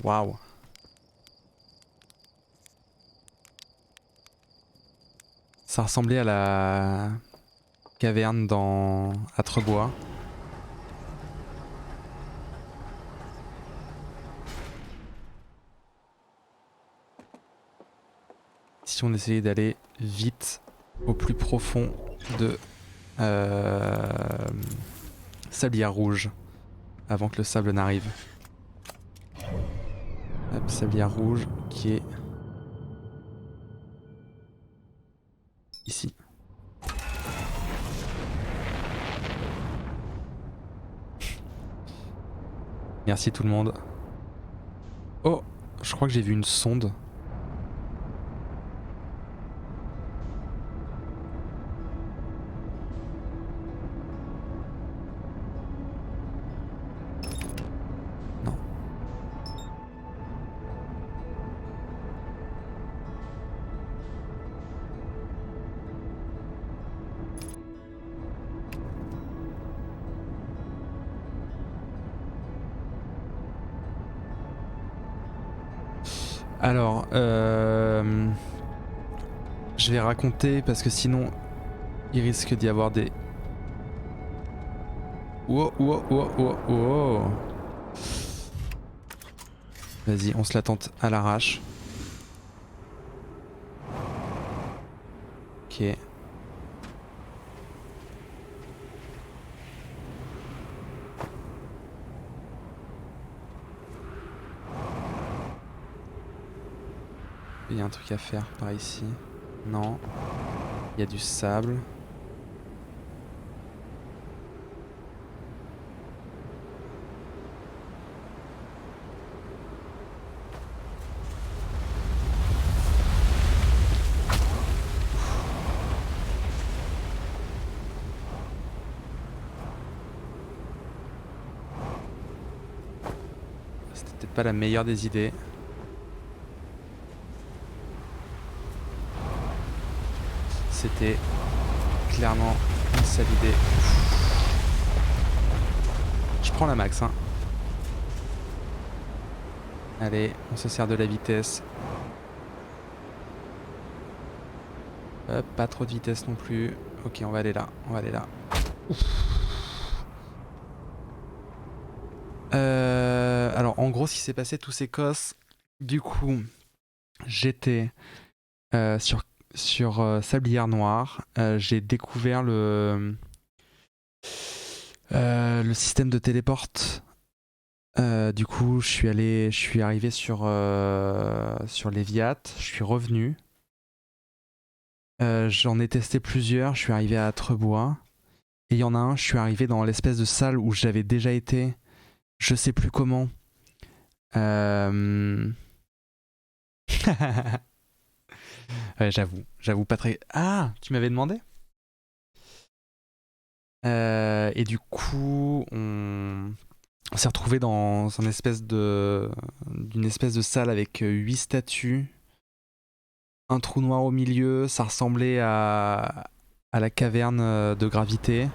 Waouh. Ça ressemblait à la caverne dans Atrebois. Si on essayait d'aller vite au plus profond de Sablière Rouge avant que le sable n'arrive. Hop, Sablière Rouge qui est ici. Merci tout le monde. Oh, je crois que j'ai vu une sonde. Non. Alors, je vais raconter parce que sinon, il risque d'y avoir des... Wow, wow, wow, wow, wow. Vas-y, on se la tente à l'arrache. Ok. Il y a un truc à faire par ici. Non. Il y a du sable. C'était peut-être pas la meilleure des idées. C'était clairement une sale idée. Je prends la max, hein. Allez, on se sert de la vitesse. Hop, pas trop de vitesse non plus. Ok, on va aller là, on va aller là. Alors en gros, ce qui s'est passé tous ces cosses, du coup, j'étais sur Sablière Noire. J'ai découvert le système de téléporte. Du coup, je suis arrivé sur Léviat. Je suis revenu. J'en ai testé plusieurs. Je suis arrivé à Trebois. Et il y en a un, je suis arrivé dans l'espèce de salle où j'avais déjà été. Je sais plus comment. Ouais, j'avoue pas très. Ah, tu m'avais demandé. Et du coup, on s'est retrouvé dans d'une espèce de salle avec 8 statues, un trou noir au milieu. Ça ressemblait à la caverne de gravité.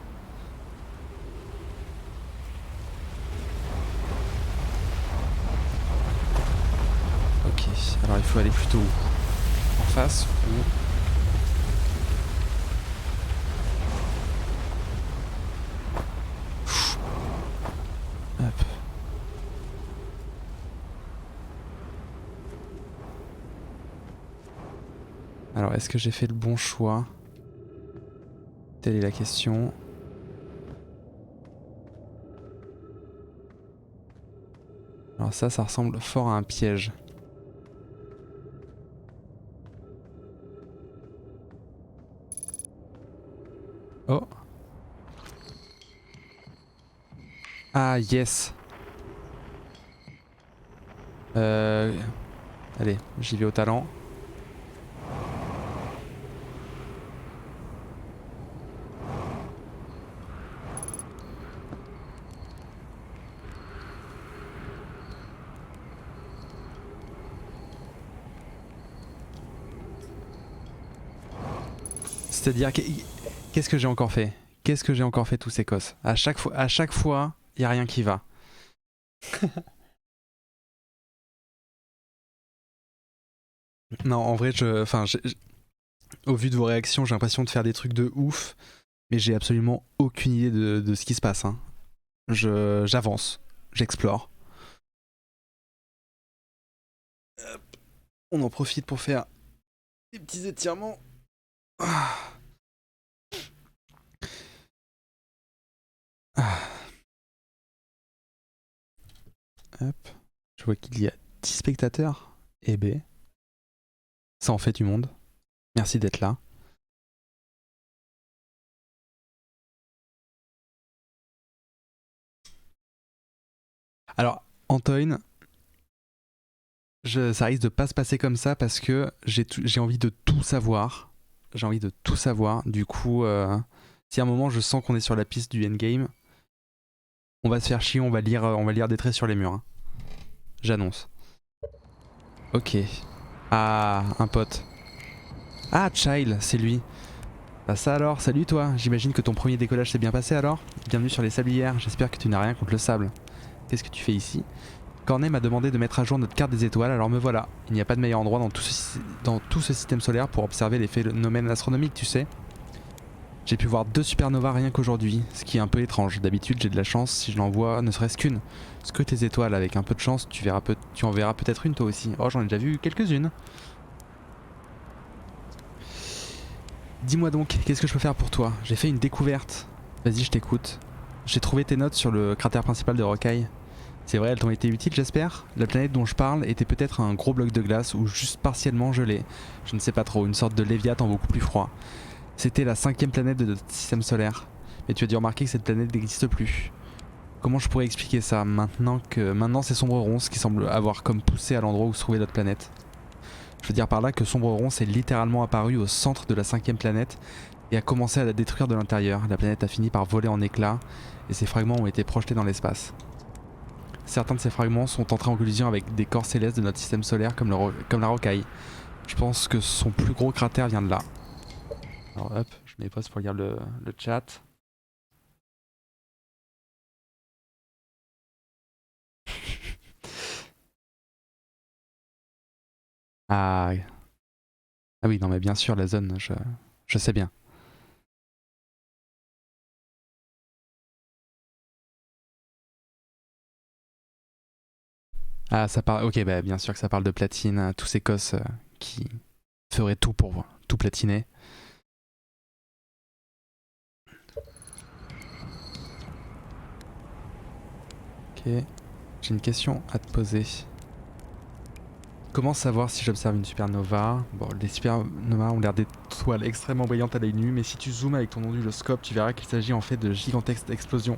Ok, alors il faut aller plutôt où? En face ou... Hop. Alors, est-ce que j'ai fait le bon choix? Telle est la question. Alors ça ressemble fort à un piège. Oh. Ah, yes. Allez, j'y vais au talent. C'est-à-dire, qu'est-ce que j'ai encore fait? Qu'est-ce que j'ai encore fait tous ces cosses? À chaque fois, y a rien qui va. Non, en vrai, au vu de vos réactions, j'ai l'impression de faire des trucs de ouf, mais j'ai absolument aucune idée de ce qui se passe. Hein. J'avance, j'explore. On en profite pour faire des petits étirements. Ah. Ah. Hop. Je vois qu'il y a 10 spectateurs. Eh ben, ça en fait du monde. Merci d'être là. Alors, Antoine, ça risque de pas se passer comme ça parce que j'ai envie de tout savoir. J'ai envie de tout savoir. Du coup, si à un moment je sens qu'on est sur la piste du endgame, on va se faire chier, on va lire des traits sur les murs. Hein. J'annonce. Ok. Ah, un pote. Ah, Child, c'est lui. Bah ça alors, salut toi. J'imagine que ton premier décollage s'est bien passé alors. Bienvenue sur les sablières, j'espère que tu n'as rien contre le sable. Qu'est-ce que tu fais ici? Cornet m'a demandé de mettre à jour notre carte des étoiles, alors me voilà. Il n'y a pas de meilleur endroit dans tout ce système solaire pour observer les phénomènes astronomiques, tu sais. J'ai pu voir 2 supernovas rien qu'aujourd'hui, ce qui est un peu étrange. D'habitude, j'ai de la chance si je n'en vois ne serait-ce qu'une. Scrute tes étoiles, avec un peu de chance, tu en verras peut-être une toi aussi. Oh, j'en ai déjà vu quelques-unes. Dis-moi donc, qu'est-ce que je peux faire pour toi? J'ai fait une découverte. Vas-y, je t'écoute. J'ai trouvé tes notes sur le cratère principal de Rocaille. C'est vrai, elles t'ont été utiles, j'espère. La planète dont je parle était peut-être un gros bloc de glace ou juste partiellement gelé. Je ne sais pas trop, une sorte de Léviathan beaucoup plus froid. C'était la 5e planète de notre système solaire. Mais tu as dû remarquer que cette planète n'existe plus. Comment je pourrais expliquer ça maintenant c'est Sombre Ronce qui semble avoir comme poussé à l'endroit où se trouvait notre planète. Je veux dire par là que Sombre Ronce est littéralement apparu au centre de la 5e planète et a commencé à la détruire de l'intérieur. La planète a fini par voler en éclats et ses fragments ont été projetés dans l'espace. Certains de ces fragments sont entrés en collision avec des corps célestes de notre système solaire comme la Rocaille. Je pense que son plus gros cratère vient de là. Alors hop, je mets pause pour lire le chat. Ah, ah oui, non mais bien sûr, la zone, je sais bien. Ah, ça parle. Ok, bah bien sûr que ça parle de platine, tous ces cosses qui feraient tout pour tout platiner. Ok, j'ai une question à te poser. Comment savoir si j'observe une supernova? Bon, les supernovas ont l'air d'étoiles extrêmement brillantes à l'œil nu, mais si tu zoomes avec ton onduloscope, tu verras qu'il s'agit en fait de gigantesques explosions.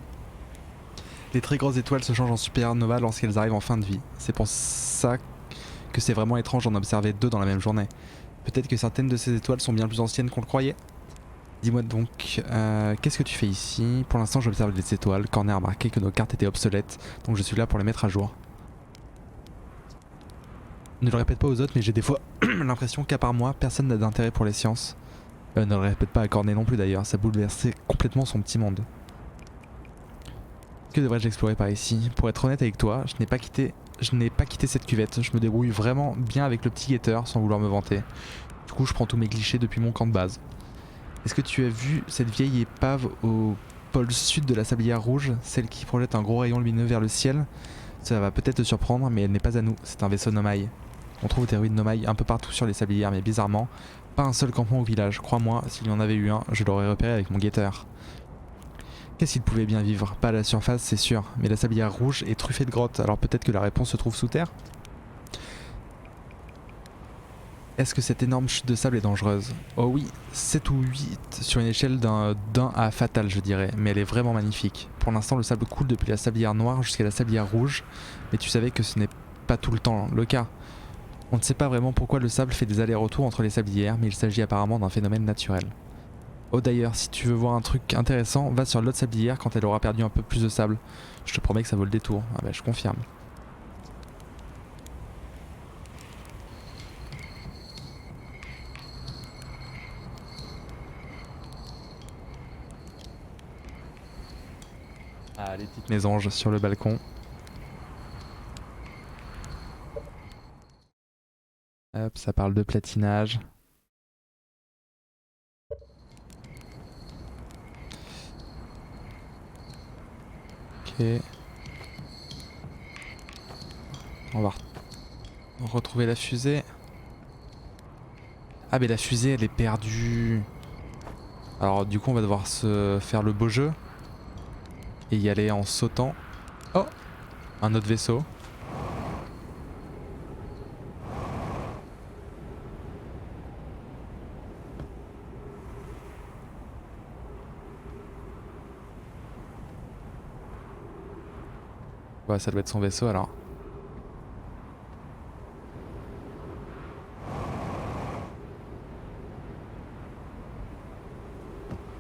Les très grosses étoiles se changent en supernova lorsqu'elles arrivent en fin de vie. C'est pour ça que c'est vraiment étrange d'en observer 2 dans la même journée. Peut-être que certaines de ces étoiles sont bien plus anciennes qu'on le croyait. Dis-moi donc, qu'est-ce que tu fais ici? Pour l'instant, j'observe les étoiles. Cornet a remarqué que nos cartes étaient obsolètes, donc je suis là pour les mettre à jour. Ne le répète pas aux autres, mais j'ai des fois l'impression qu'à part moi, personne n'a d'intérêt pour les sciences. Ne le répète pas à Cornet non plus d'ailleurs, ça bouleversait complètement son petit monde. Que devrais-je explorer par ici? Pour être honnête avec toi, je n'ai pas quitté cette cuvette. Je me débrouille vraiment bien avec le petit guetteur sans vouloir me vanter. Du coup, je prends tous mes clichés depuis mon camp de base. Est-ce que tu as vu cette vieille épave au pôle sud de la Sablière Rouge, celle qui projette un gros rayon lumineux vers le ciel? Ça va peut-être te surprendre, mais elle n'est pas à nous, c'est un vaisseau Nomai. On trouve des ruines Nomai un peu partout sur les sablières, mais bizarrement, pas un seul campement au village. Crois-moi, s'il y en avait eu un, je l'aurais repéré avec mon guetteur. Qu'est-ce qu'il pouvait bien vivre? Pas à la surface, c'est sûr, mais la Sablière Rouge est truffée de grottes, alors peut-être que la réponse se trouve sous terre? Est-ce que cette énorme chute de sable est dangereuse? Oh oui, 7 ou 8 sur une échelle d'un à fatal je dirais, mais elle est vraiment magnifique. Pour l'instant le sable coule depuis la sablière noire jusqu'à la sablière rouge, mais tu savais que ce n'est pas tout le temps le cas. On ne sait pas vraiment pourquoi le sable fait des allers-retours entre les sablières, mais il s'agit apparemment d'un phénomène naturel. Oh d'ailleurs, si tu veux voir un truc intéressant, va sur l'autre sablière quand elle aura perdu un peu plus de sable. Je te promets que ça vaut le détour. Ah bah je confirme. Ah les petites mésanges sur le balcon. Hop, ça parle de platinage. Ok. On va retrouver la fusée. Ah mais la fusée elle est perdue. Alors du coup on va devoir se faire le beau jeu. Et y aller en sautant. Oh, un autre vaisseau. Ouais, ça doit être son vaisseau alors.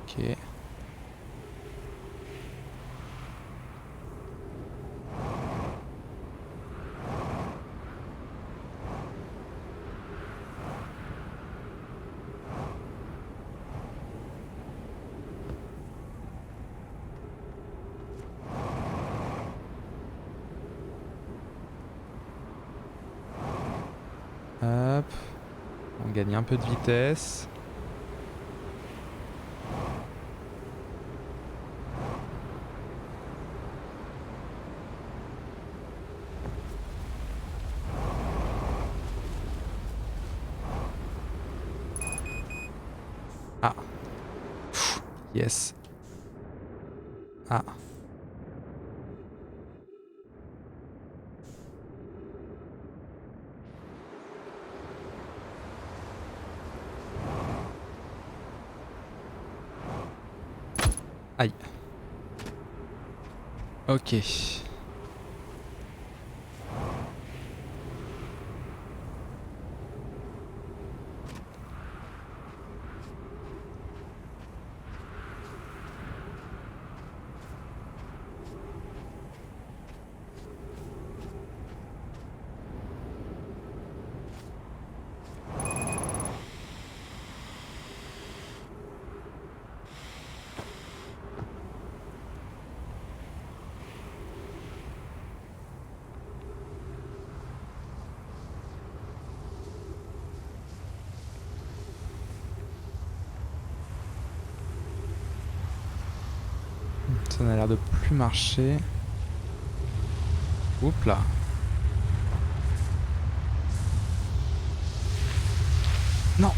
Ok. Hop. On gagne un peu de vitesse. Ah. Pfff, yes. Ah. Aïe. Ok. Ça n'a l'air de plus marcher. Oups là. Non.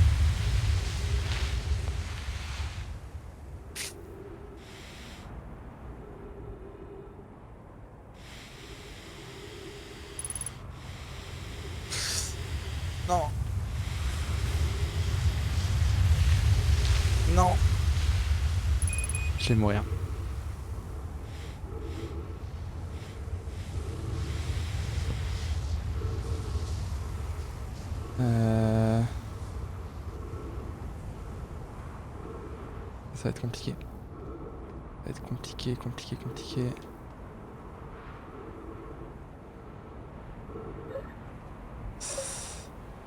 Non. Non. Je vais mourir. Ça va être compliqué. Ça va être compliqué.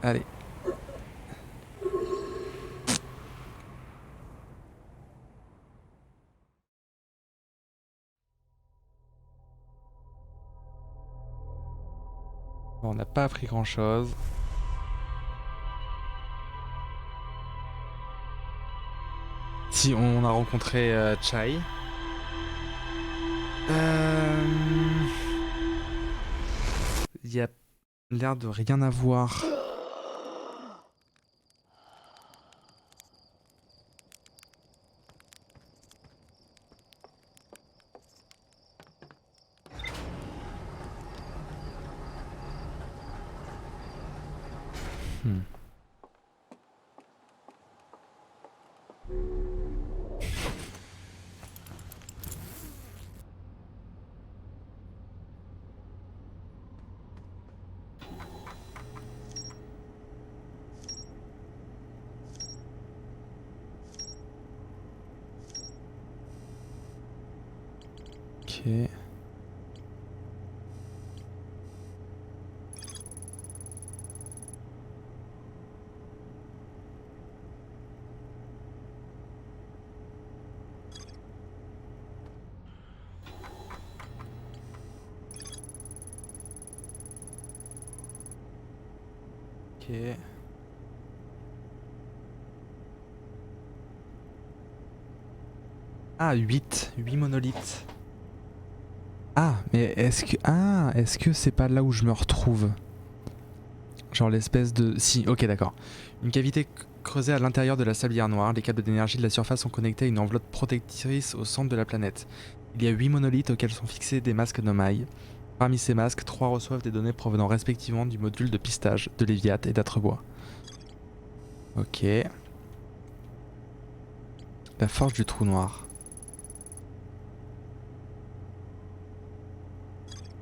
Allez. Bon, on n'a pas appris grand chose. Si, on a rencontré Chai. Il y a l'air de rien avoir. Hmm. Ok. Ok. Ok. Ah, 8 monolithes. Ah, mais est-ce que c'est pas là où je me retrouve? Genre l'espèce de... Si, ok, d'accord. Une cavité creusée à l'intérieur de la sablière noire. Les câbles d'énergie de la surface sont connectés à une enveloppe protectrice au centre de la planète. Il y a 8 monolithes auxquels sont fixés des masques Nomai. Parmi ces masques, 3 reçoivent des données provenant respectivement du module de pistage, de Léviat et d'Atrebois. Ok. La forge du trou noir.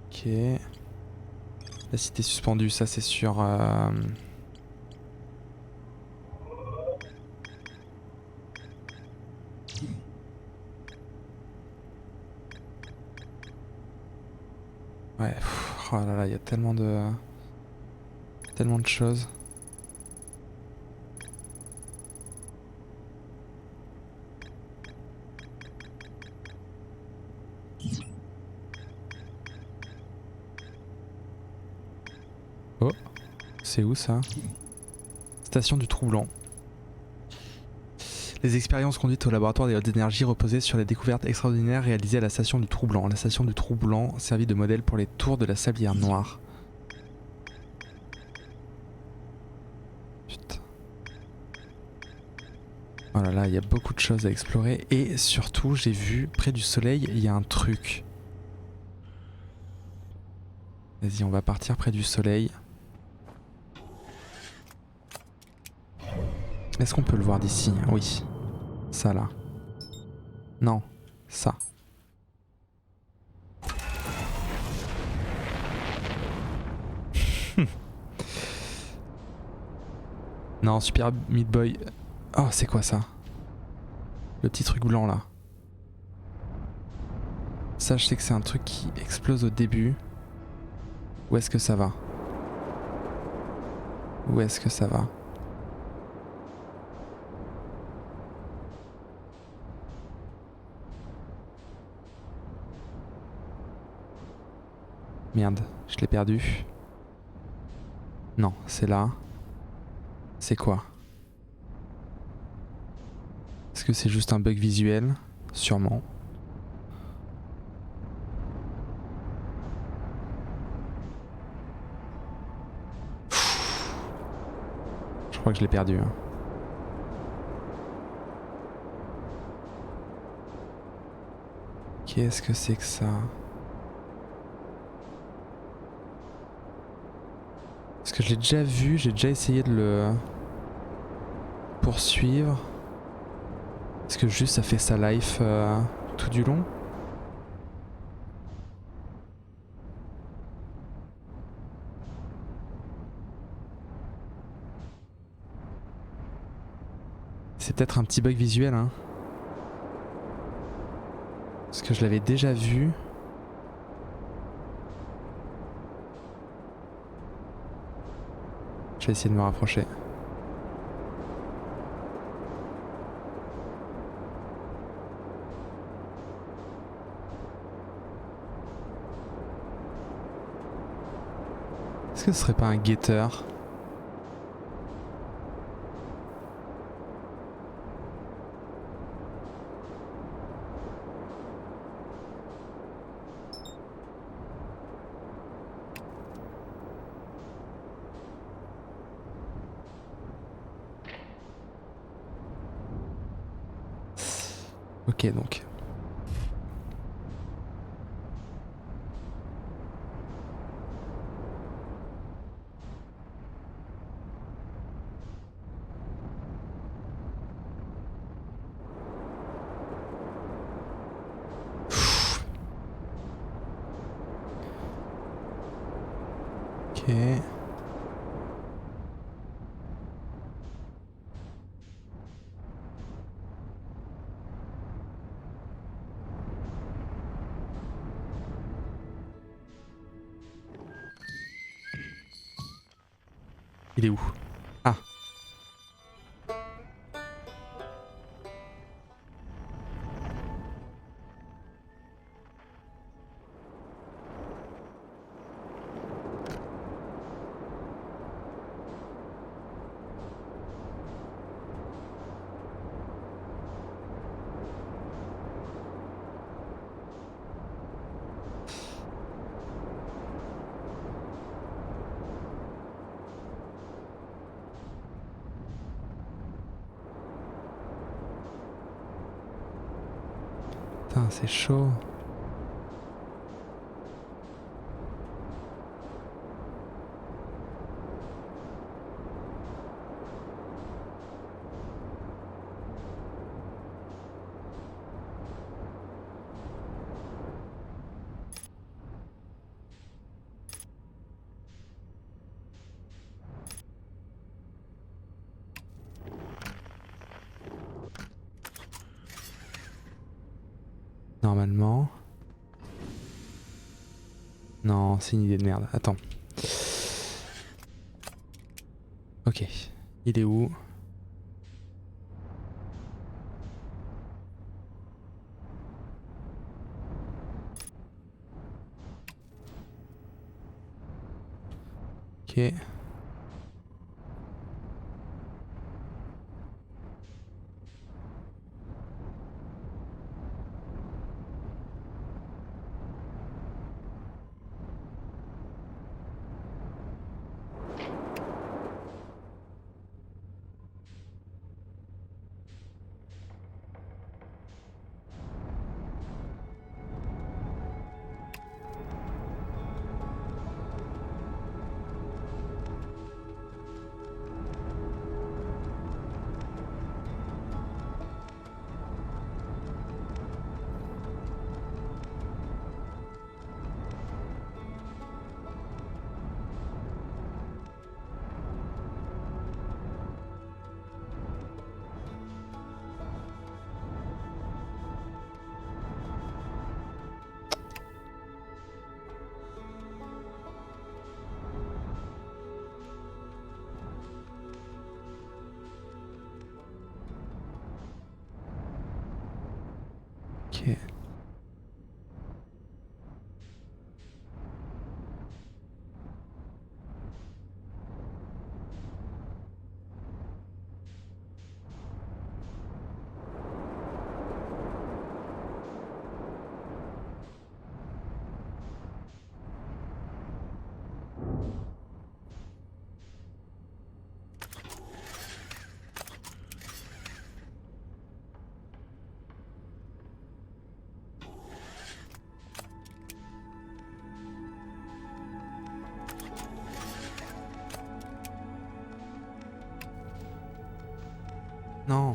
Ok. La cité suspendue, ça c'est sur... Ouais, oh là là, il y a tellement de... Tellement de choses. Oh, c'est où ça? Station du trou blanc. Les expériences conduites au laboratoire des hautes énergies reposaient sur les découvertes extraordinaires réalisées à la station du trou blanc. La station du trou blanc servit de modèle pour les tours de la sablière noire. Putain. Oh là là, il y a beaucoup de choses à explorer. Et surtout, j'ai vu, près du soleil, il y a un truc. Vas-y, on va partir près du soleil. Est-ce qu'on peut le voir d'ici? Oui. Ça là. Non. Ça. Non, Super Meat Boy. Oh, c'est quoi ça? Le petit truc blanc là. Ça, je sais que c'est un truc qui explose au début. Où est-ce que ça va? Où est-ce que ça va? Merde, je l'ai perdu. Non, c'est là. C'est quoi? Est-ce que c'est juste un bug visuel? Sûrement. Je crois que je l'ai perdu. Hein. Qu'est-ce que c'est que ça? Parce que je l'ai déjà vu, j'ai déjà essayé de le poursuivre. Est-ce que juste ça fait sa life tout du long? C'est peut-être un petit bug visuel, hein. Parce que je l'avais déjà vu. Je vais essayer de me rapprocher. Est-ce que ce serait pas un guetteur? Ok, donc. Ok. Il est où? Ah. Putain, c'est chaud. Normalement. Non, c'est une idée de merde. Attends. Ok. Il est où? Ok. Ok. Non.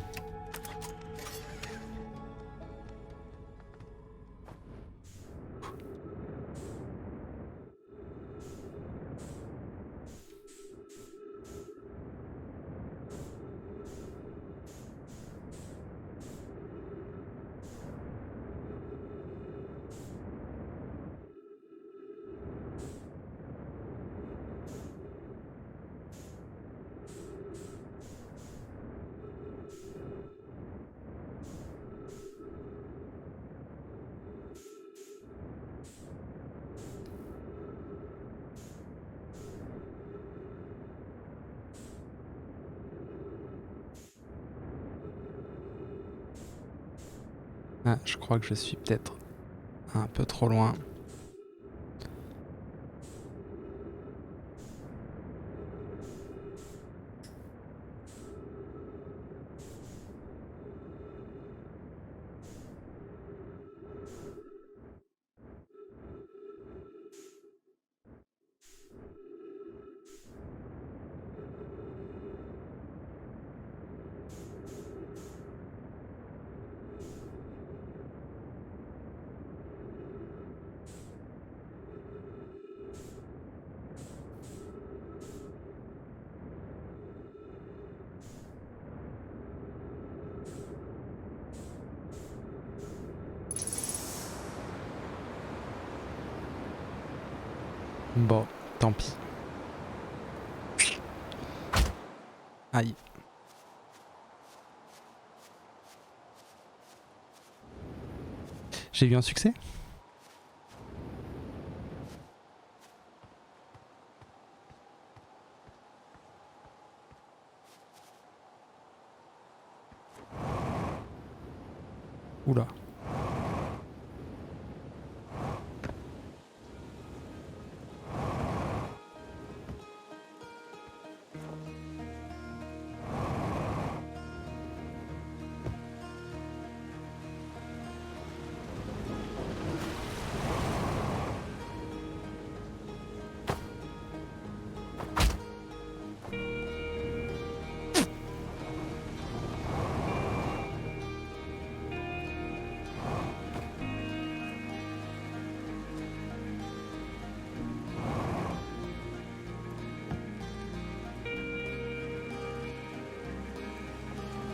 Ah, je crois que je suis peut-être un peu trop loin. Bon, tant pis. Aïe. J'ai eu un succès? Oula.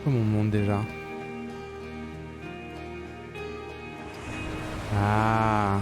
comme on monte déjà? Ah.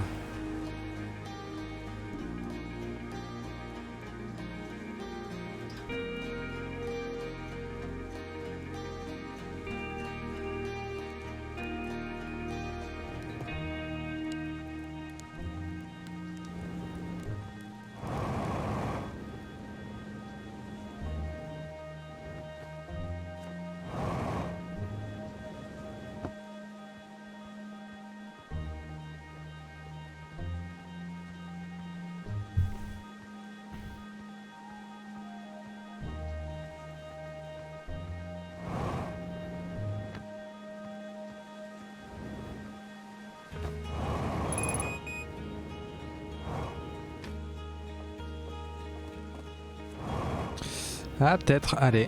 Ah, peut-être, allez.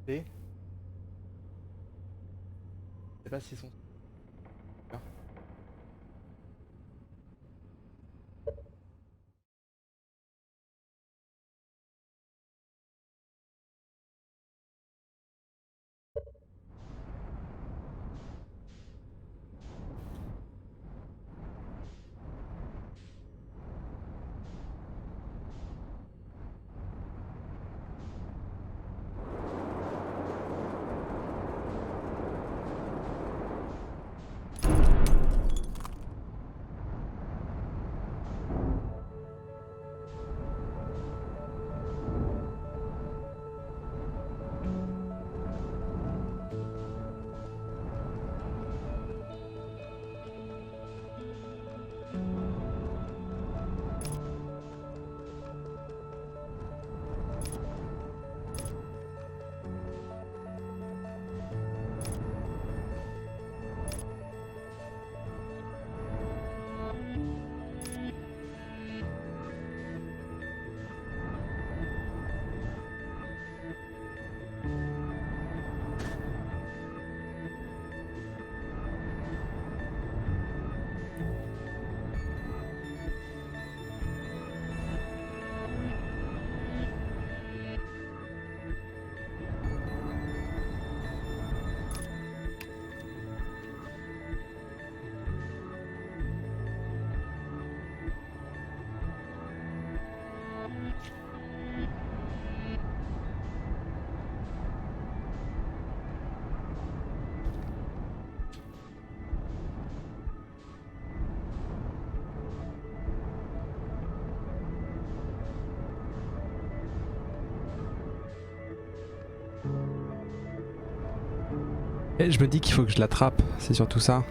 Je sais pas s'ils sont... Et je me dis qu'il faut que je l'attrape, c'est surtout ça.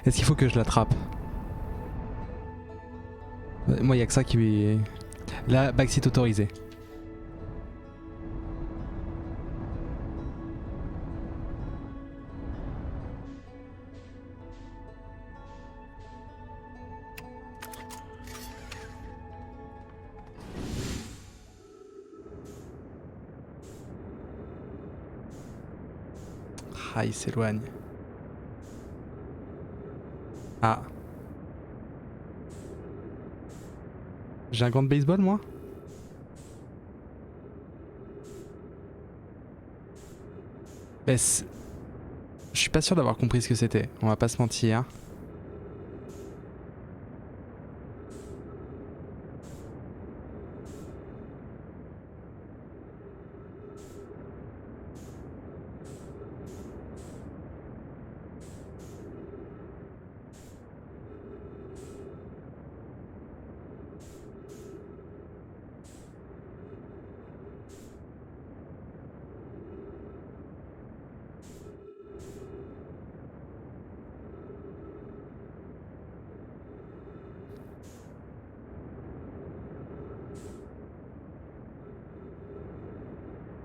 Est-ce qu'il faut que je l'attrape? Moi, il n'y a que ça qui... Là, backseat autorisé. Ah, il s'éloigne. Ah. J'ai un gant de baseball, moi? Mais je suis pas sûr d'avoir compris ce que c'était, on va pas se mentir.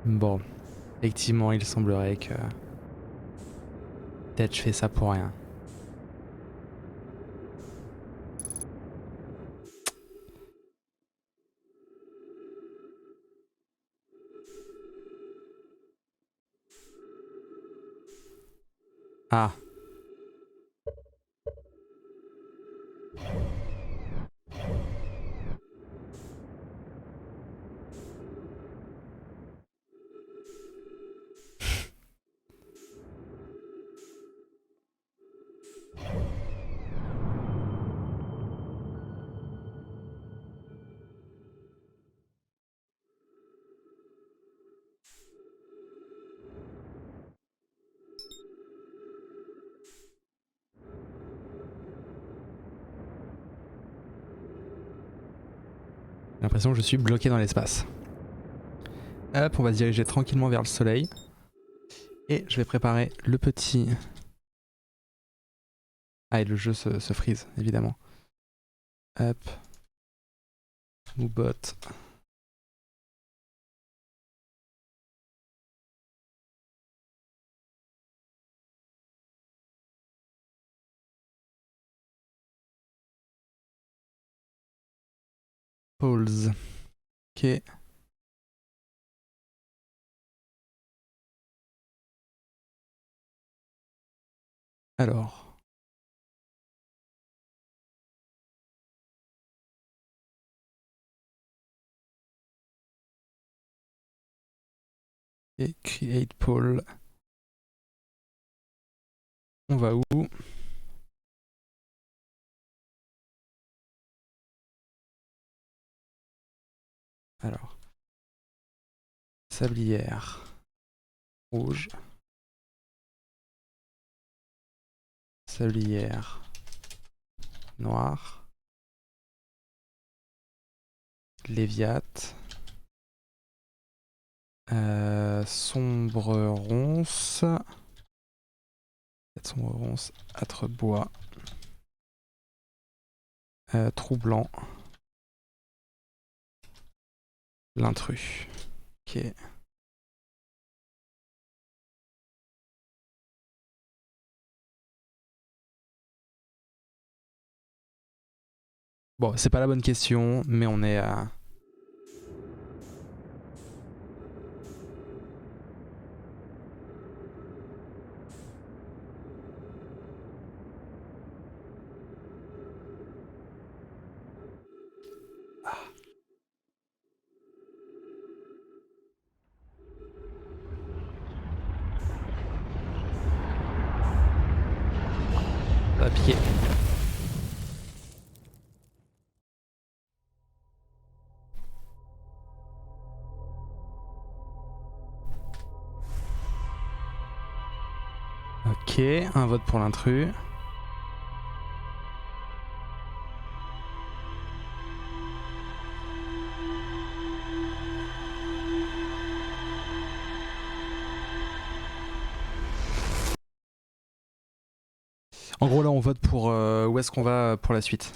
Bon, effectivement, il semblerait que peut-être je fais ça pour rien. Ah. J'ai l'impression que je suis bloqué dans l'espace. Hop, on va se diriger tranquillement vers le soleil. Et je vais préparer le petit... Ah, et le jeu se freeze, évidemment. Hop. Moobot. Pulse. Ok. Alors. Et create poll. On va où? Alors. Sablière. Rouge. Sablière. Noir. Léviate. Sombre ronce. Sombre ronce. Âtre bois. Troublant. L'intrus. Ok. Bon, c'est pas la bonne question, mais on est à... Ça va piquer. Ok, un vote pour l'intrus. En gros là on vote pour où est-ce qu'on va pour la suite.